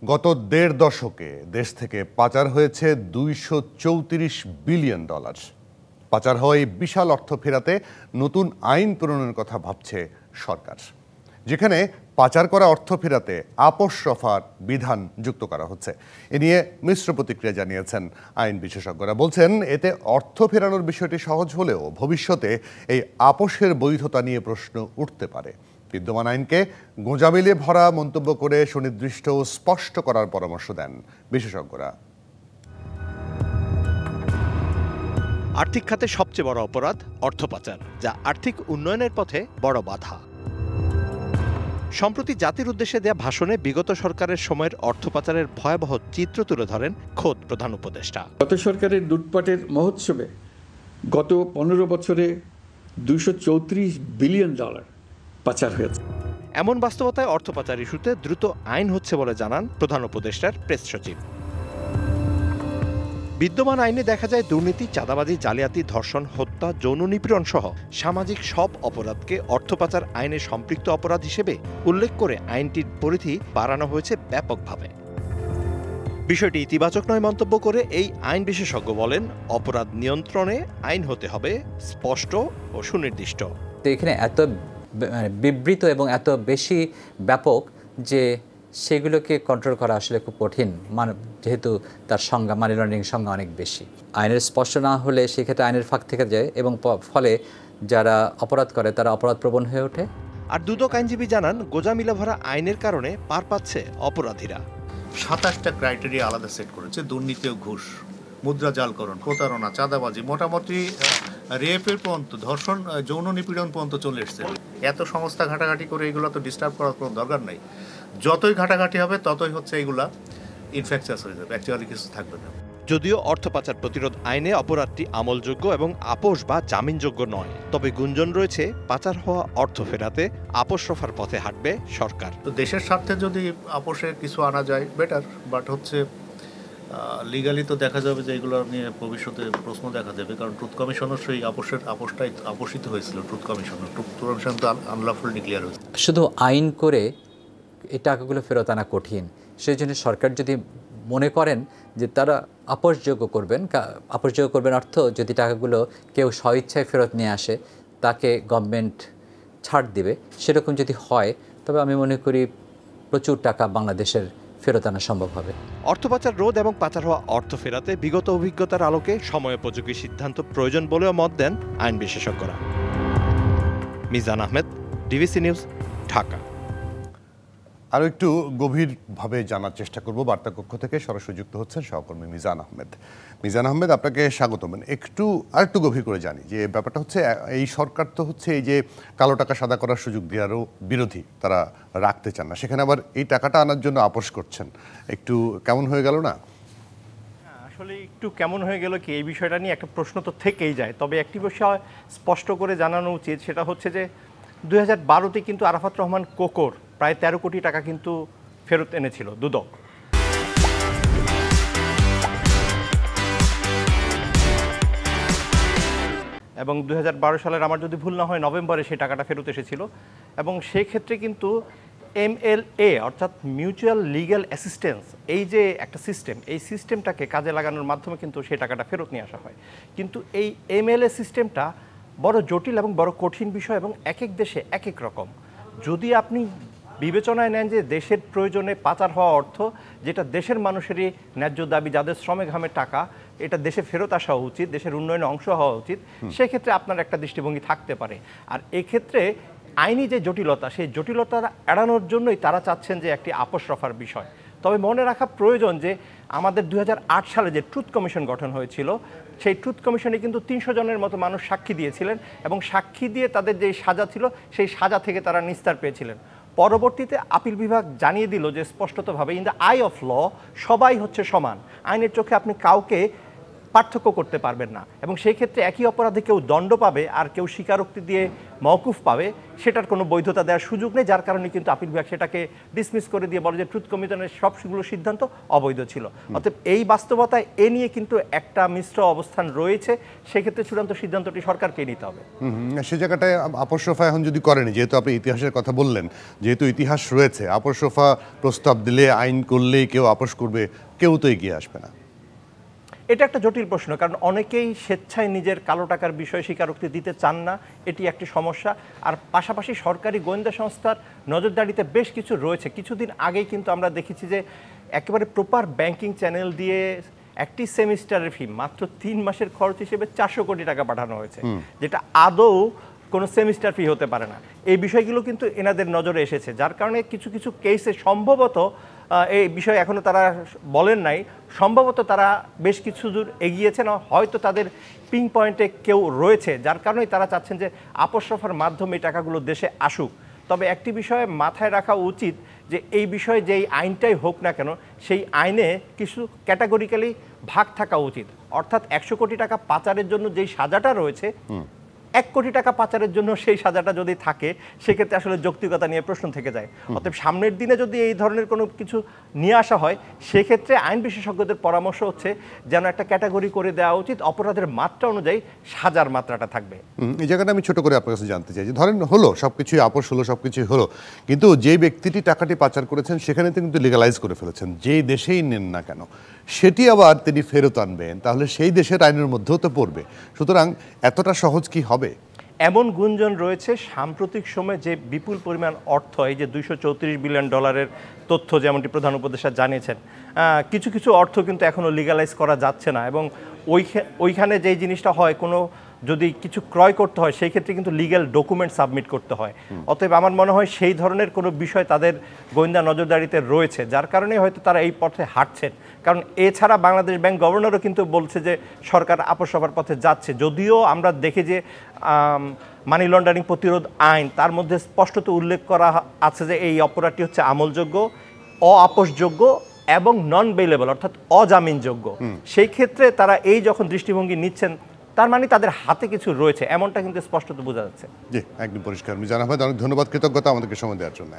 গত দেড় দশকে দেশ থেকে পাচার হয়েছে $234 বিলিয়ন। পাচার হওয়া এই বিশাল অর্থ ফেরাতে নতুন আইন প্রণয়নের কথা ভাবছে সরকার, যেখানে পাচার করা অর্থ ফেরাতে আপোষ রফার বিধান যুক্ত করা হচ্ছে। এ নিয়ে মিশ্র প্রতিক্রিয়া জানিয়েছেন আইন বিশেষজ্ঞরা। বলছেন, এতে অর্থ ফেরানোর বিষয়টি সহজ হলেও ভবিষ্যতে এই আপোষের বৈধতা নিয়ে প্রশ্ন উঠতে পারে। বিদ্যমান আইনকে গোঁজামিলে ভরা মন্তব্য করে সুনির্দিষ্ট ও স্পষ্ট করার পরামর্শ দেন বিশেষজ্ঞরা। আর্থিক খাতে সবচেয়ে বড় অপরাধ অর্থ পাচার, যা আর্থিক উন্নয়নের পথে বড় বাধা। সম্প্রতি জাতির উদ্দেশ্যে দেয়া ভাষণে বিগত সরকারের সময়ের অর্থ পাচারের ভয়াবহ চিত্র তুলে ধরেন খোদ প্রধান উপদেষ্টা। গত সরকারের লুটপাটের মহোৎসবে গত 15 বছরে $234 বিলিয়ন পাচার হয়েছে। এমন বাস্তবতায় অর্থ পাচার ইস্যুতে দ্রুত আইন হচ্ছে বলে জানান প্রধান উপদেষ্টার প্রেস সচিব। বিদ্যমান আইনে দেখা যায় দুর্নীতি, চাঁদাবাজি, জালিয়াতি, ধর্ষণ, হত্যা, যৌন নিপীড়ন সহ সামাজিক সব অপরাধকে অর্থ পাচার আইনে সম্পৃক্ত অপরাধ হিসেবে উল্লেখ করে আইনটির পরিধি বাড়ানো হয়েছে ব্যাপকভাবে। বিষয়টি ইতিবাচক নয় মন্তব্য করে এই আইন বিশেষজ্ঞ বলেন, অপরাধ নিয়ন্ত্রণে আইন হতে হবে স্পষ্ট ও সুনির্দিষ্ট। এখানে এত বিবৃত এবং এত বেশি ব্যাপক যে সেগুলোকে কন্ট্রোল করা আসলে খুব কঠিন, যেহেতু তার সংজ্ঞা, মানি লন্ডারিং সংজ্ঞা অনেক বেশি। আইনের স্পষ্ট না হলে সেক্ষেত্রে আইনের ফাঁক থেকে যায় এবং ফলে যারা অপরাধ করে তারা অপরাধপ্রবণ হয়ে ওঠে। আর দুদক আইনজীবী জানান, গোঁজামিলে ভরা আইনের কারণে পার পাচ্ছে অপরাধীরা। 27টা ক্রাইটেরিয়া আলাদা সেট করেছে। দুর্নীতি ও ঘুষ, মুদ্রা জালকরণ, প্রতারণা, চাঁদাবাজি, মোটামুটি রেপের পর্যন্ত, ধর্ষণ, যৌন নিপীড়ন পর্যন্ত চলে এসছে। এত সংস্থা ঘাটাঘাটি করে এগুলো তো ডিস্টার্ব করার কোনো দরকার নাই। যতই ঘাটাঘাটি হবে ততই হচ্ছে এগুলা ইনফেকশাস হয়ে যাবে, অ্যাকচুয়ালি কিছু থাকবে না। যদিও অর্থ পাচার প্রতিরোধ আইনে অপরাধটি আমলযোগ্য এবং আপোষ বা জামিনযোগ্য নয়, তবে গুঞ্জন রয়েছে পাচার হওয়া অর্থ ফেরাতে আপোষ রফার পথে হাঁটবে সরকার। তো দেশের স্বার্থে যদি আপোষে কিছু আনা যায় বেটার, বাট হচ্ছে লিগালি তো দেখা যাবে যে এগুলো নিয়ে ভবিষ্যতে প্রশ্ন দেখা দেবে, কারণ ট্রুথ কমিশনও সেই আপোষটাই আপোষিত হয়েছিল। ট্রুথ কমিশন তো আনলফুল ডিক্লেয়ার হয়েছে। শুধু আইন করে এই টাকাগুলো ফেরত আনা কঠিন। সেই জন্য সরকার যদি মনে করেন যে তারা আপোষযোগ্য করবেন অর্থ যদি টাকাগুলো কেউ স্বইচ্ছায় ফেরত নিয়ে আসে তাকে গভর্নমেন্ট ছাড় দিবে, সেরকম যদি হয় তবে আমি মনে করি প্রচুর টাকা বাংলাদেশের ফেরত আনা সম্ভব হবে। অর্থ পাচার রোধ এবং পাচার হওয়া অর্থ ফেরাতে বিগত অভিজ্ঞতার আলোকে সময়োপযোগী সিদ্ধান্ত প্রয়োজন বলেও মত দেন আইন বিশেষজ্ঞরা। Mizan Ahmed, DBC news, Dhaka. আরও একটু গভীরভাবে জানার চেষ্টা করব। বার্তা কক্ষ থেকে সরাসরি যুক্ত হচ্ছেন সহকর্মী মিজান আহমেদ। মিজান আহমেদ, আপনাকে স্বাগতম। আরেকটু গভীর করে জানি যে ব্যাপারটা হচ্ছে, এই সরকার তো হচ্ছে এই যে কালো টাকা সাদা করার সুযোগ দেওয়ারও বিরোধী, তারা রাখতে চান না, সেখানে আবার এই টাকাটা আনার জন্য আপোষ করছেন। একটু কেমন হয়ে গেল না? আসলে একটু কেমন হয়ে গেল কি, এই বিষয়টা নিয়ে একটা প্রশ্ন তো থেকেই যায়। তবে একটি বিষয় স্পষ্ট করে জানানো উচিত, সেটা হচ্ছে যে 2012-তে কিন্তু আরাফাত রহমান কোকর প্রায় 13 কোটি টাকা কিন্তু ফেরত এনেছিল দুদক। এবং 2012 সালের, আমার যদি ভুল না হয়, নভেম্বরে সেই টাকাটা ফেরত এসেছিল। এবং সেই ক্ষেত্রে কিন্তু MLA অর্থাৎ মিউচুয়াল লিগ্যাল অ্যাসিস্ট্যান্স, এই যে একটা সিস্টেম, এই সিস্টেমটাকে কাজে লাগানোর মাধ্যমে কিন্তু সেই টাকাটা ফেরত নিয়ে আসা হয়। কিন্তু এই MLA সিস্টেমটা বড় জটিল এবং বড় কঠিন বিষয়, এবং এক এক দেশে এক এক রকম। যদি আপনি বিবেচনায় নেন যে দেশের প্রয়োজনে পাচার হওয়া অর্থ, যেটা দেশের মানুষেরই ন্যায্য দাবি, যাদের শ্রমে ঘামের টাকা, এটা দেশে ফেরত আসা উচিত, দেশের উন্নয়নে অংশ হওয়া উচিত, সেক্ষেত্রে আপনার একটা দৃষ্টিভঙ্গি থাকতে পারে। আর এক্ষেত্রে আইনি যে জটিলতা, সেই জটিলতা এড়ানোর জন্যই তারা চাচ্ছেন যে একটি আপোষ রফার বিষয়। তবে মনে রাখা প্রয়োজন যে আমাদের 2008 সালে যে ট্রুথ কমিশন গঠন হয়েছিল, সেই ট্রুথ কমিশনে কিন্তু 300 জনের মতো মানুষ সাক্ষী দিয়েছিলেন, এবং সাক্ষী দিয়ে তাদের যে সাজা ছিল সেই সাজা থেকে তারা নিস্তার পেয়েছিলেন। পরবর্তীতে আপিল বিভাগ জানিয়ে দিল যে স্পষ্টতভাবে in the eye of law সবাই হচ্ছে সমান। আইনের চোখে আপনি কাউকে পার্থক্য করতে পারবেন না, এবং সেই ক্ষেত্রে একই অপরাধে কেউ দণ্ড পাবে আর কেউ স্বীকারোক্তি দিয়ে মওকুফ পাবে, সেটার কোনো বৈধতা দেওয়ার সুযোগ নেই। যার কারণে কিন্তু আপিল বিভাগ সেটাকে ডিসমিস করে দিয়ে বলে যে ট্রুথ কমিশনের সবগুলো সিদ্ধান্ত অবৈধ ছিল। অতএব এই বাস্তবতায় এ নিয়ে কিন্তু একটা মিশ্র অবস্থান রয়েছে, সেক্ষেত্রে চূড়ান্ত সিদ্ধান্তটি সরকারকে নিতে হবে। সে জায়গাটায় আপোষ রফা এখন যদি করেনি, যেহেতু আপনি ইতিহাসের কথা বললেন, যেহেতু ইতিহাস রয়েছে, আপোষ রফা প্রস্তাব দিলে, আইন করলেই কেউ আপোষ করবে, কেউ তো এগিয়ে আসবে না। এটা একটা জটিল প্রশ্ন, কারণ অনেকেই স্বেচ্ছায় নিজের কালো টাকার বিষয়ে স্বীকারোক্তি দিতে চান না, এটি একটি সমস্যা। আর পাশাপাশি সরকারি গোয়েন্দা সংস্থার নজরদারিতে বেশ কিছু রয়েছে। কিছুদিন আগেই কিন্তু আমরা দেখেছি যে একেবারে প্রপার ব্যাংকিং চ্যানেল দিয়ে একটি সেমিস্টারের ফি মাত্র 3 মাসের খরচ হিসেবে 400 কোটি টাকা পাঠানো হয়েছে, যেটা আদৌ কোনো সেমিস্টার ফি হতে পারে না। এই বিষয়গুলো কিন্তু এনাদের নজরে এসেছে, যার কারণে কিছু কিছু কেসে সম্ভবত এই বিষয়ে এখনও তারা বলেন নাই, সম্ভবত তারা বেশ কিছু দূর এগিয়েছেন, হয়তো তাদের পিং পয়েন্টে কেউ রয়েছে, যার কারণেই তারা চাচ্ছেন যে আপোষ রফার মাধ্যমে এই টাকাগুলো দেশে আসুক। তবে একটি বিষয়ে মাথায় রাখা উচিত যে এই বিষয়ে যেই আইনটাই হোক না কেন, সেই আইনে কিছু ক্যাটাগরিক্যালি ভাগ থাকা উচিত। অর্থাৎ 100 কোটি টাকা পাচারের জন্য যেই সাজাটা রয়েছে, 1 কোটি টাকা পাচারের জন্য সেই সাজাটা যদি থাকে, সেক্ষেত্রে আসলে যৌক্তিকতা নিয়ে প্রশ্ন থেকে যায়। অতএব সামনের দিনে যদি এই ধরনের কোনো কিছু নিয়ে আসা হয়, সেক্ষেত্রে আইন বিশেষজ্ঞদের পরামর্শ হচ্ছে যেন একটা ক্যাটাগরি করে দেওয়া উচিত, অপরাধের মাত্রা অনুযায়ী সাজার মাত্রাটা থাকবে। এই জায়গাটা আমি ছোট করে আপনার কাছে জানতে চাই যে ধরেন হলো সবকিছুই আপোষ হলো, সবকিছুই হলো, কিন্তু যে ব্যক্তিটি টাকাটি পাচার করেছেন সেখানে তিনি কিন্তু লিগালাইজ করে ফেলেছেন, যেই দেশেই নেন না কেন সেটি আবার তিনি ফেরত আনবেন, তাহলে সেই দেশের আইনের মধ্যেও তো পড়বে। সুতরাং এতটা সহজ কি হবে? এমন গুঞ্জন রয়েছে সাম্প্রতিক সময়ে যে বিপুল পরিমাণ অর্থ, এই যে $234 বিলিয়ন তথ্য যেমনটি প্রধান উপদেষ্টা জানিয়েছেন, কিছু কিছু অর্থ কিন্তু এখনও লিগালাইজ করা যাচ্ছে না, এবং ওইখানে যেই জিনিসটা হয়, কোনো যদি কিছু ক্রয় করতে হয় সেই ক্ষেত্রে কিন্তু লিগ্যাল ডকুমেন্ট সাবমিট করতে হয়। অতএব আমার মনে হয় সেই ধরনের কোনো বিষয় তাদের গোয়েন্দা নজরদারিতে রয়েছে, যার কারণে হয়তো তারা এই পথে হাঁটছেন। কারণ এছাড়া বাংলাদেশ ব্যাংক গভর্নরও কিন্তু বলছে যে সরকার আপোষ হবার পথে যাচ্ছে, যদিও আমরা দেখি যে মানি লন্ডারিং প্রতিরোধ আইন তার মধ্যে স্পষ্টত উল্লেখ করা আছে যে এই অপরাধটি হচ্ছে আমলযোগ্য, অআপোষযোগ্য এবং নন বেইলেবল, অর্থাৎ অজামিনযোগ্য। সেই ক্ষেত্রে তারা এই যখন দৃষ্টিভঙ্গি নিচ্ছেন, তার মানে তাদের হাতে কিছু রয়েছে, এমনটা কিন্তু স্পষ্টত বোঝা যাচ্ছে। জি, একদম পরিষ্কার। মিজান আহমেদ, অনেক ধন্যবাদ, কৃতজ্ঞতা আমাদেরকে সময় দেওয়ার জন্য।